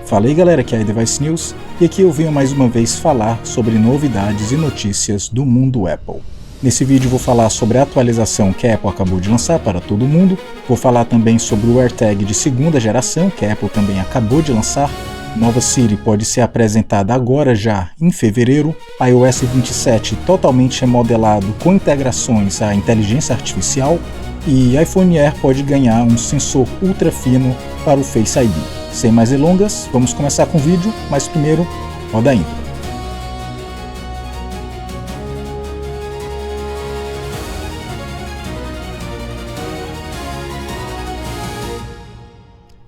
Fala aí galera, aqui é a Device News e aqui eu venho mais uma vez falar sobre novidades e notícias do mundo Apple. Nesse vídeo vou falar sobre a atualização que a Apple acabou de lançar para todo mundo, vou falar também sobre o AirTag de segunda geração que a Apple também acabou de lançar, nova Siri pode ser apresentada agora já em fevereiro, iOS 27 totalmente remodelado com integrações à inteligência artificial e iPhone Air pode ganhar um sensor ultra fino para o Face ID. Sem mais delongas, vamos começar com o vídeo, mas primeiro, roda a intro.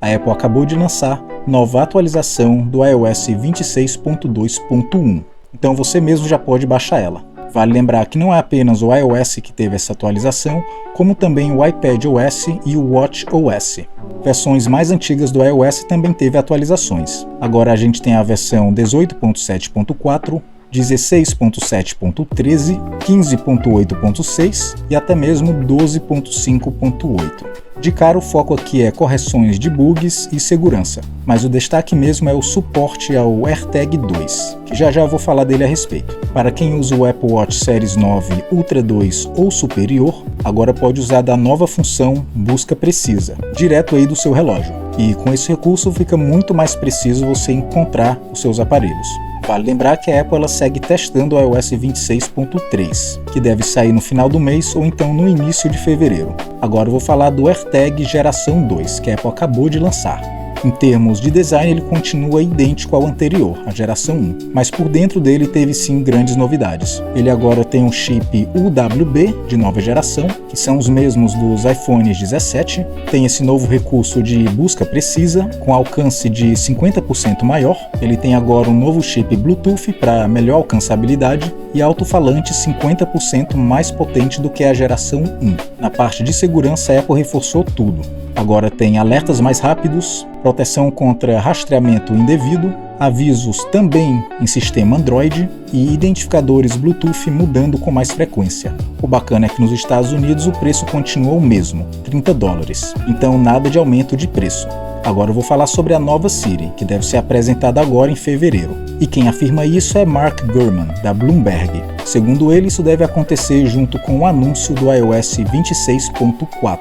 A Apple acabou de lançar nova atualização do iOS 26.2.1, então você mesmo já pode baixar ela. Vale lembrar que não é apenas o iOS que teve essa atualização, como também o iPadOS e o watchOS. Versões mais antigas do iOS também teve atualizações. Agora a gente tem a versão 18.7.4, 16.7.13, 15.8.6 e até mesmo 12.5.8. De cara o foco aqui é correções de bugs e segurança, mas o destaque mesmo é o suporte ao AirTag 2, que já vou falar dele a respeito. Para quem usa o Apple Watch Series 9 Ultra 2 ou superior, agora pode usar da nova função Busca Precisa, direto aí do seu relógio. E com esse recurso fica muito mais preciso você encontrar os seus aparelhos. Vale lembrar que a Apple ela segue testando o iOS 26.3, que deve sair no final do mês ou então no início de fevereiro. Agora eu vou falar do AirTag geração 2, que a Apple acabou de lançar. Em termos de design ele continua idêntico ao anterior, a geração 1, mas por dentro dele teve sim grandes novidades. Ele agora tem um chip UWB de nova geração, que são os mesmos dos iPhones 17, tem esse novo recurso de busca precisa, com alcance de 50% maior, ele tem agora um novo chip Bluetooth para melhor alcançabilidade e alto-falante 50% mais potente do que a geração 1. Na parte de segurança a Apple reforçou tudo. Agora tem alertas mais rápidos, proteção contra rastreamento indevido, avisos também em sistema Android e identificadores Bluetooth mudando com mais frequência. O bacana é que nos Estados Unidos o preço continua o mesmo, $30, então nada de aumento de preço. Agora eu vou falar sobre a nova Siri, que deve ser apresentada agora em fevereiro. E quem afirma isso é Mark Gurman, da Bloomberg. Segundo ele, isso deve acontecer junto com o anúncio do iOS 26.4.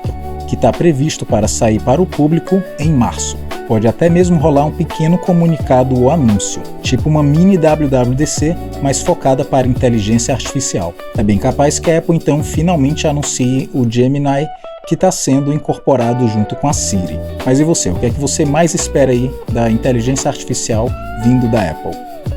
que está previsto para sair para o público em março. Pode até mesmo rolar um pequeno comunicado ou anúncio, tipo uma mini WWDC, mas focada para inteligência artificial. É bem capaz que a Apple então finalmente anuncie o Gemini, que está sendo incorporado junto com a Siri. Mas e você, o que é que você mais espera aí da inteligência artificial vindo da Apple?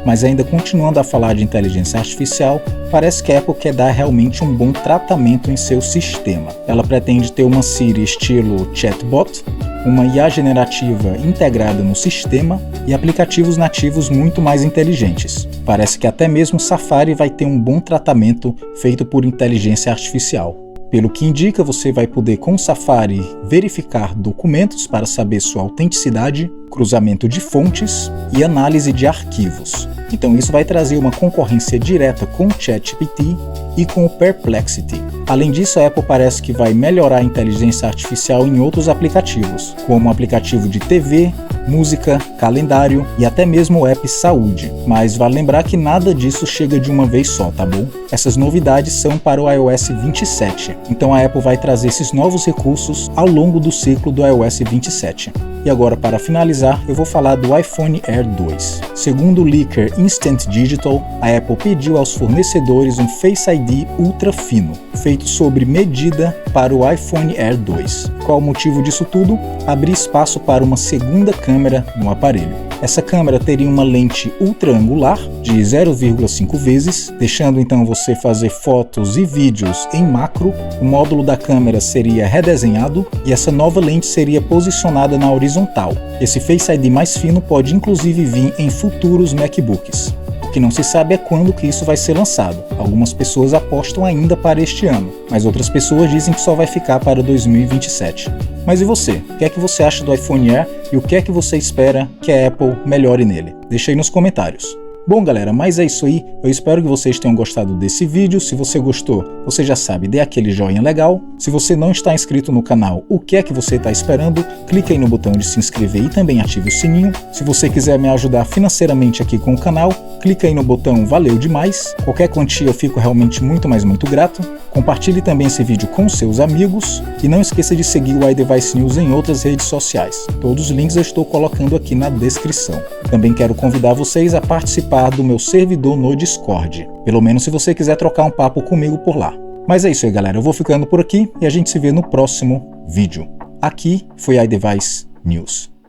Mas ainda continuando a falar de inteligência artificial, parece que a Apple quer dar realmente um bom tratamento em seu sistema. Ela pretende ter uma Siri estilo chatbot, uma IA generativa integrada no sistema e aplicativos nativos muito mais inteligentes. Parece que até mesmo o Safari vai ter um bom tratamento feito por inteligência artificial. Pelo que indica, você vai poder com o Safari verificar documentos para saber sua autenticidade, cruzamento de fontes e análise de arquivos. Então isso vai trazer uma concorrência direta com o ChatGPT e com o Perplexity. Além disso, a Apple parece que vai melhorar a inteligência artificial em outros aplicativos, como o aplicativo de TV, música, calendário e até mesmo o app Saúde. Mas vale lembrar que nada disso chega de uma vez só, tá bom? Essas novidades são para o iOS 27, então a Apple vai trazer esses novos recursos ao longo do ciclo do iOS 27. E agora, para finalizar, eu vou falar do iPhone Air 2. Segundo o leaker Instant Digital, a Apple pediu aos fornecedores um Face ID ultra fino, feito sob medida para o iPhone Air 2. Qual o motivo disso tudo? Abrir espaço para uma segunda câmera no aparelho. Essa câmera teria uma lente ultra angular de 0,5 vezes, deixando então você fazer fotos e vídeos em macro. O módulo da câmera seria redesenhado e essa nova lente seria posicionada na horizontal. Esse Face ID mais fino pode inclusive vir em futuros MacBooks. O que não se sabe é quando que isso vai ser lançado. Algumas pessoas apostam ainda para este ano, mas outras pessoas dizem que só vai ficar para 2027. Mas e você? O que é que você acha do iPhone Air e o que é que você espera que a Apple melhore nele? Deixa aí nos comentários. Bom galera, mas é isso aí, eu espero que vocês tenham gostado desse vídeo. Se você gostou, você já sabe, dê aquele joinha legal. Se você não está inscrito no canal, o que é que você está esperando? Clique aí no botão de se inscrever e também ative o sininho. Se você quiser me ajudar financeiramente aqui com o canal, clique aí no botão valeu demais. Qualquer quantia eu fico realmente muito grato. Compartilhe também esse vídeo com seus amigos e não esqueça de seguir o iDevice News em outras redes sociais. Todos os links eu estou colocando aqui na descrição. Também quero convidar vocês a participar do meu servidor no Discord, pelo menos se você quiser trocar um papo comigo por lá. Mas é isso aí galera, eu vou ficando por aqui e a gente se vê no próximo vídeo. Aqui foi iDevice News.